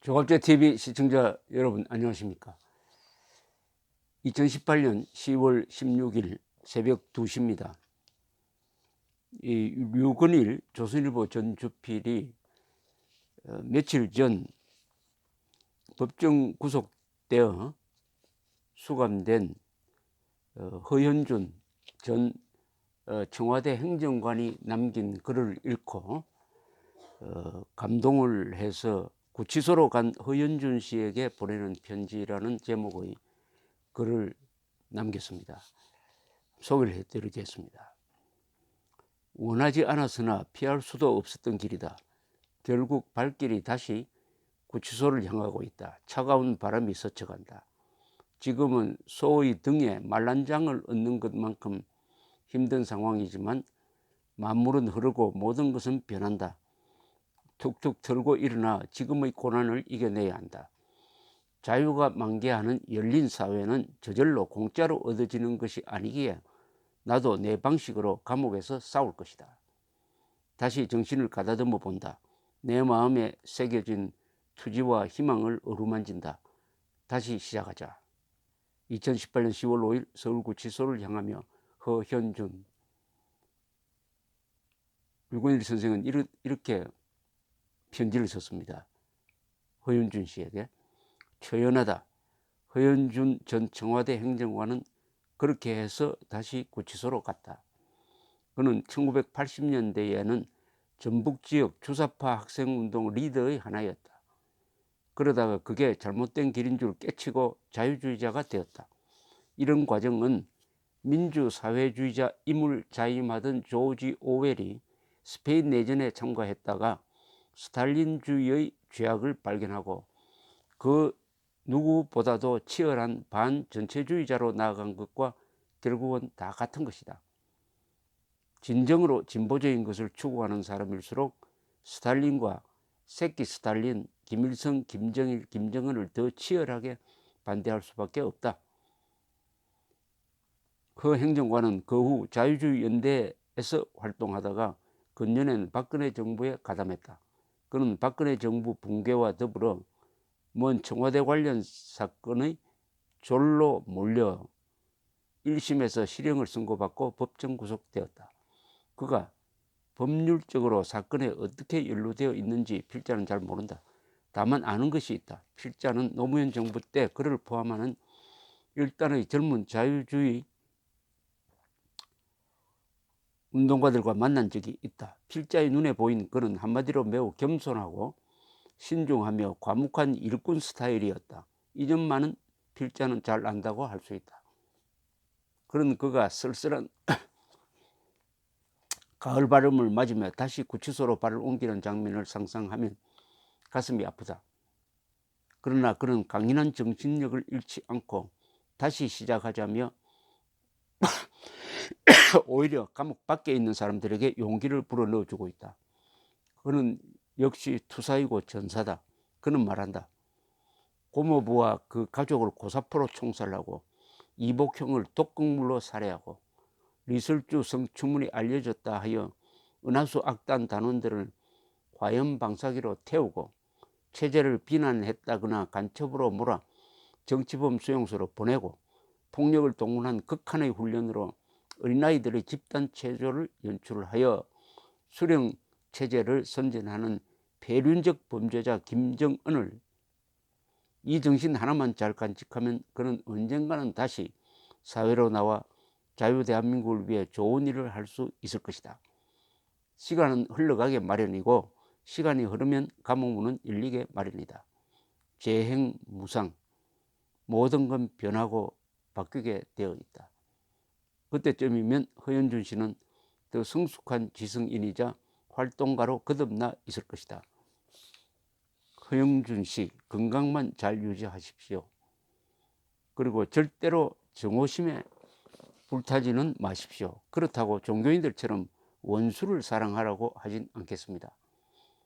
조갑제TV 시청자 여러분 안녕하십니까. 2018년 10월 16일 새벽 2시입니다. 이 류건일 조선일보 전 주필이 며칠 전 법정 구속되어 수감된 허현준 전 청와대 행정관이 남긴 글을 읽고 감동을 해서 구치소로 간 허현준 씨에게 보내는 편지라는 제목의 글을 남겼습니다. 소개를 해드리겠습니다. 원하지 않았으나 피할 수도 없었던 길이다. 결국 발길이 다시 구치소를 향하고 있다. 차가운 바람이 스쳐간다. 지금은 소의 등에 말란장을 얻는 것만큼 힘든 상황이지만 만물은 흐르고 모든 것은 변한다. 툭툭 털고 일어나 지금의 고난을 이겨내야 한다. 자유가 만개하는 열린 사회는 저절로 공짜로 얻어지는 것이 아니기에 나도 내 방식으로 감옥에서 싸울 것이다. 다시 정신을 가다듬어 본다. 내 마음에 새겨진 투지와 희망을 어루만진다. 다시 시작하자. 2018년 10월 5일 서울구치소를 향하며 허현준. 류건일 선생은 이렇게 편지를 썼습니다. 허현준 씨에게. 초연하다. 허현준 전 청와대 행정관은 그렇게 해서 다시 구치소로 갔다. 그는 1980년대에는 전북지역 주사파 학생운동 리더의 하나였다. 그러다가 그게 잘못된 길인 줄 깨치고 자유주의자가 되었다. 이런 과정은 민주사회주의자임을 자임하던 조지 오웰이 스페인 내전에 참가했다가 스탈린주의의 죄악을 발견하고 그 누구보다도 치열한 반전체주의자로 나아간 것과 결국은 다 같은 것이다. 진정으로 진보적인 것을 추구하는 사람일수록 스탈린과 새끼 스탈린, 김일성, 김정일, 김정은을 더 치열하게 반대할 수밖에 없다. 그 행정관은 그 후 자유주의 연대에서 활동하다가 근년에는 박근혜 정부에 가담했다. 그는 박근혜 정부 붕괴와 더불어 먼 청와대 관련 사건의 졸로 몰려 1심에서 실형을 선고받고 법정 구속되었다. 그가 법률적으로 사건에 어떻게 연루되어 있는지 필자는 잘 모른다. 다만 아는 것이 있다. 필자는 노무현 정부 때 그를 포함하는 일단의 젊은 자유주의 운동가들과 만난 적이 있다. 필자의 눈에 보인 그는 한마디로 매우 겸손하고 신중하며 과묵한 일꾼 스타일이었다. 이 점만은 필자는 잘 안다고 할 수 있다. 그런 그가 쓸쓸한 가을 바람을 맞으며 다시 구치소로 발을 옮기는 장면을 상상하면 가슴이 아프다. 그러나 그는 강인한 정신력을 잃지 않고 다시 시작하자며 오히려 감옥 밖에 있는 사람들에게 용기를 불어넣어주고 있다. 그는 역시 투사이고 전사다. 그는 말한다. 고모부와 그 가족을 고사포로 총살하고 이복형을 독극물로 살해하고 리설주 성추문이 알려졌다 하여 은하수 악단 단원들을 화염방사기로 태우고 체제를 비난했다거나 간첩으로 몰아 정치범 수용소로 보내고 폭력을 동원한 극한의 훈련으로 어린아이들의 집단 체조를 연출하여 수령 체제를 선전하는 폐륜적 범죄자 김정은을 이 정신 하나만 잘 간직하면 그는 언젠가는 다시 사회로 나와 자유대한민국을 위해 좋은 일을 할 수 있을 것이다. 시간은 흘러가게 마련이고 시간이 흐르면 감옥문은 열리게 마련이다. 재행 무상, 모든 건 변하고 바뀌게 되어 있다. 그때쯤이면 허현준 씨는 더 성숙한 지성인이자 활동가로 거듭나 있을 것이다. 허영준 씨, 건강만 잘 유지하십시오. 그리고 절대로 정오심에 불타지는 마십시오. 그렇다고 종교인들처럼 원수를 사랑하라고 하진 않겠습니다.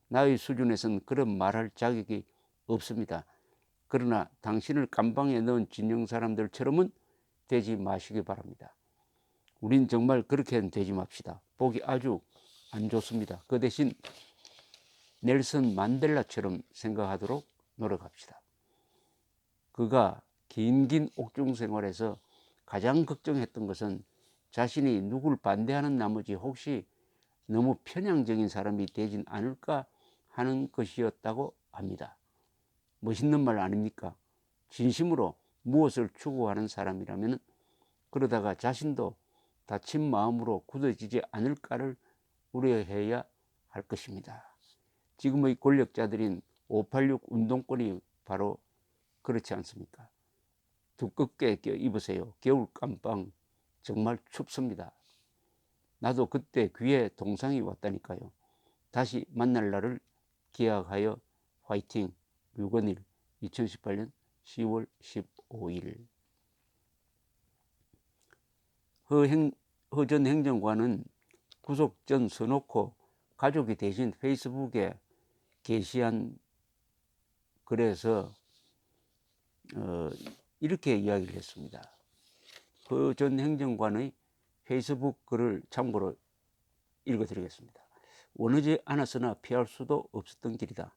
나의 수준에선 그런 말할 자격이 없습니다. 그러나 당신을 감방에 넣은 진영 사람들처럼은 되지 마시기 바랍니다. 우린 정말 그렇게는 되지 맙시다. 보기 아주 안 좋습니다. 그 대신 넬슨 만델라처럼 생각하도록 노력합시다. 그가 긴 옥중 생활에서 가장 걱정했던 것은 자신이 누굴 반대하는 나머지 혹시 너무 편향적인 사람이 되진 않을까 하는 것이었다고 합니다. 멋있는 말 아닙니까? 진심으로 무엇을 추구하는 사람이라면 그러다가 자신도 다친 마음으로 굳어지지 않을까를 우려해야 할 것입니다. 지금의 권력자들인 586 운동권이 바로 그렇지 않습니까? 두껍게 입으세요. 겨울 깜빵 정말 춥습니다. 나도 그때 귀에 동상이 왔다니까요. 다시 만날 날을 기약하여 화이팅. 류건일 2018년 10월 15일. 허 전 행정관은 구속 전 서놓고 가족이 대신 페이스북에 게시한 글에서 이렇게 이야기를 했습니다. 허 전 행정관의 페이스북 글을 참고로 읽어드리겠습니다. 원하지 않았으나 피할 수도 없었던 길이다.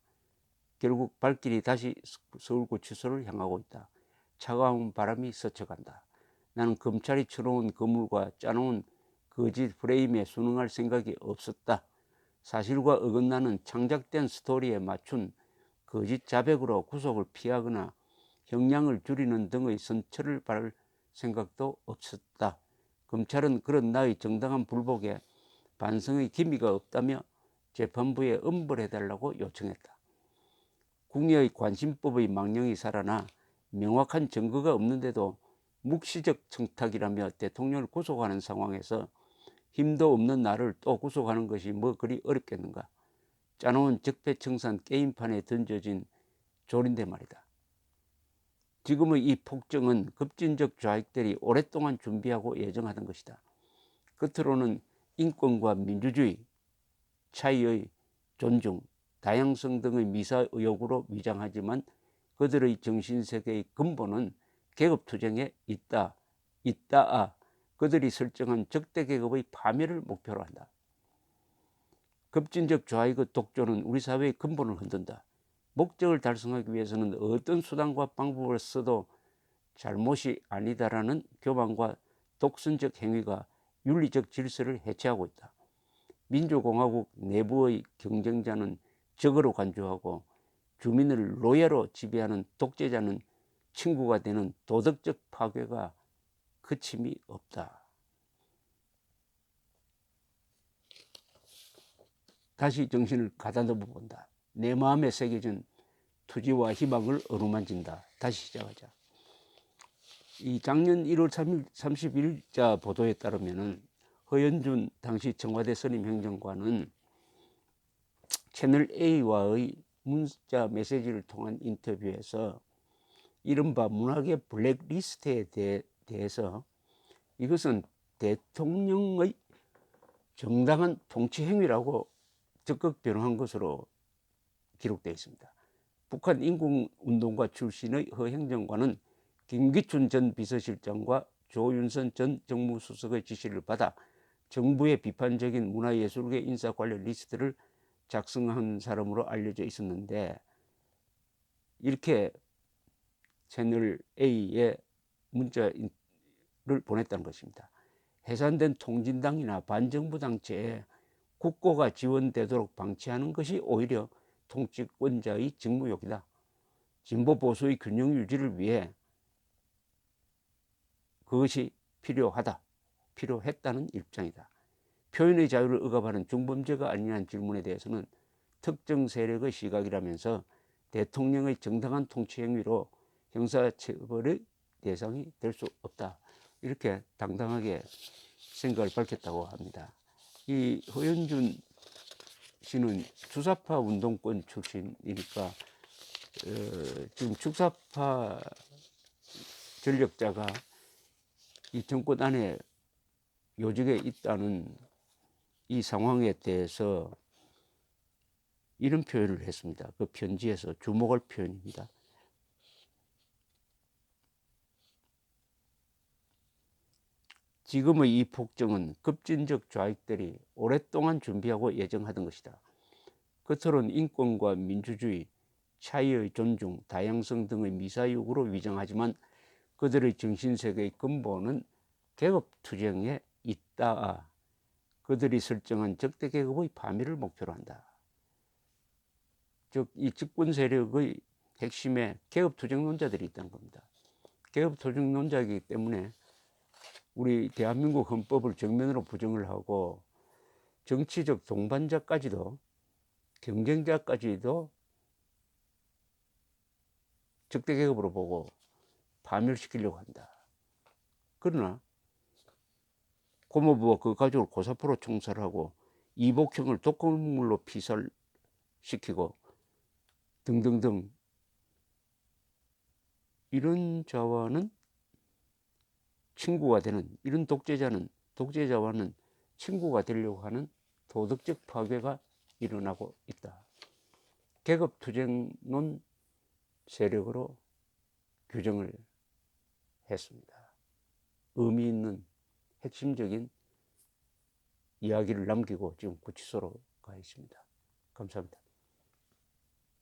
결국 발길이 다시 서울구치소를 향하고 있다. 차가운 바람이 스쳐간다. 나는 검찰이 쳐놓은 거물과 짜놓은 거짓 프레임에 순응할 생각이 없었다. 사실과 어긋나는 창작된 스토리에 맞춘 거짓 자백으로 구속을 피하거나 형량을 줄이는 등의 선처를 바랄 생각도 없었다. 검찰은 그런 나의 정당한 불복에 반성의 기미가 없다며 재판부에 엄벌해달라고 요청했다. 궁예의 관심법의 망령이 살아나 명확한 증거가 없는데도 묵시적 청탁이라며 대통령을 구속하는 상황에서 힘도 없는 나를 또 구속하는 것이 뭐 그리 어렵겠는가. 짜놓은 적폐청산 게임판에 던져진 조린데 말이다. 지금의 이 폭정은 급진적 좌익들이 오랫동안 준비하고 예정하던 것이다. 겉으로는 인권과 민주주의, 차이의 존중, 다양성 등의 미사 의혹으로 위장하지만 그들의 정신세계의 근본은 계급투쟁에 있다. 그들이 설정한 적대계급의 파멸을 목표로 한다. 급진적 좌익의 독조는 우리 사회의 근본을 흔든다. 목적을 달성하기 위해서는 어떤 수단과 방법을 써도 잘못이 아니다라는 교만과 독선적 행위가 윤리적 질서를 해체하고 있다. 민주공화국 내부의 경쟁자는 적으로 간주하고 주민을 노예로 지배하는 독재자는 친구가 되는 도덕적 파괴가 그침이 없다. 다시 정신을 가다듬어 본다. 내 마음에 새겨진 투지와 희망을 어루만진다. 다시 시작하자. 이 작년 1월 30일자 보도에 따르면 허연준 당시 청와대 선임 행정관은 채널 A와의 문자 메시지를 통한 인터뷰에서 이른바 문학의 블랙리스트에 대해서 이것은 대통령의 정당한 통치 행위라고 적극 변호한 것으로 기록되어 있습니다. 북한 인권운동가 출신의 허 행정관은 김기춘 전 비서실장과 조윤선 전 정무수석의 지시를 받아 정부의 비판적인 문화예술계 인사 관련 리스트를 작성한 사람으로 알려져 있었는데 이렇게 채널 A에 문자를 보냈다는 것입니다. 해산된 통진당이나 반정부 당체에 국고가 지원되도록 방치하는 것이 오히려 통치권자의 직무욕이다. 진보 보수의 균형 유지를 위해 그것이 필요했다는 입장이다. 표현의 자유를 억압하는 중범죄가 아니냐는 질문에 대해서는 특정 세력의 시각이라면서 대통령의 정당한 통치 행위로 형사처벌의 대상이 될 수 없다. 이렇게 당당하게 생각을 밝혔다고 합니다. 이 허연준 씨는 주사파 운동권 출신이니까 지금 주사파 전력자가 이 정권 안에 요직에 있다는 이 상황에 대해서 이런 표현을 했습니다. 그 편지에서 주목할 표현입니다. 지금의 이 폭정은 급진적 좌익들이 오랫동안 준비하고 예정하던 것이다. 겉으로는 인권과 민주주의, 차이의 존중, 다양성 등의 미사역으로 위장하지만 그들의 정신세계의 근본은 계급투쟁에 있다. 그들이 설정한 적대계급의 파멸을 목표로 한다. 즉 이 집권세력의 핵심에 계급투쟁론자들이 있다는 겁니다. 계급투쟁론자이기 때문에 우리 대한민국 헌법을 정면으로 부정을 하고 정치적 동반자까지도, 경쟁자까지도 적대계급으로 보고 파멸시키려고 한다. 그러나 고모부와 그 가족을 고사포로 총살하고 이복형을 독극물로 피살시키고 등등등, 이런 자와는 친구가 되는, 이런 독재자와는 친구가 되려고 하는 도덕적 파괴가 일어나고 있다. 계급투쟁론 세력으로 규정을 했습니다. 의미 있는 핵심적인 이야기를 남기고 지금 구치소로 가 있습니다. 감사합니다.